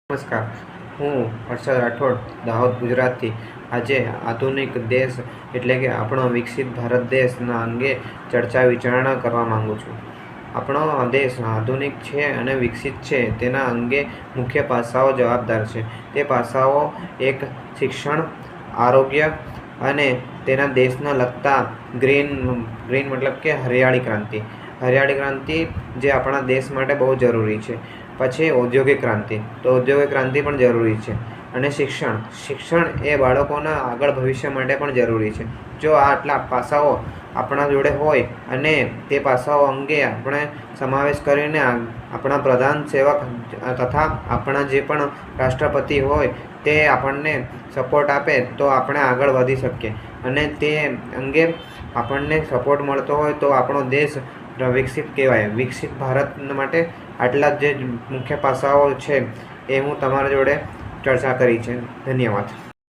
નમસ્કાર, હું હર્ષદ રાઠોડ, દાહોદ, ગુજરાતથી આજે આધુનિક દેશ એટલે કે આપણો વિકસિત ભારત દેશના અંગે ચર્ચા વિચારણા કરવા માંગુ છું. આપણો દેશ આધુનિક છે અને વિકસિત છે તેના અંગે મુખ્ય પાસાઓ જવાબદાર છે. તે પાસાઓ એક શિક્ષણ, આરોગ્ય અને તેના દેશને લગતા ગ્રીન મતલબ કે હરિયાળી ક્રાંતિ. હરિયાળી ક્રાંતિ જે આપણા દેશ માટે બહુ જરૂરી છે. પછી ઔદ્યોગિક ક્રાંતિ, તો ઔદ્યોગિક ક્રાંતિ પણ જરૂરી છે. અને શિક્ષણ એ બાળકોના આગળ ભવિષ્ય માટે પણ જરૂરી છે. જો આટલા પાસાઓ આપણા જોડે હોય અને તે પાસાઓ અંગે આપણે સમાવેશ કરીને આપણા પ્રધાન સેવક તથા આપણા જે પણ રાષ્ટ્રપતિ હોય તે આપણને સપોર્ટ આપે તો આપણે આગળ વધી શકીએ. અને તે અંગે આપણને સપોર્ટ મળતો હોય તો આપણો દેશ વિકસિત કહેવાય. વિકસિત ભારત માટે આટલા જે મુખ્ય પાસાઓ છે એ હું તમારા જોડે ચર્ચા કરી છે. ધન્યવાદ.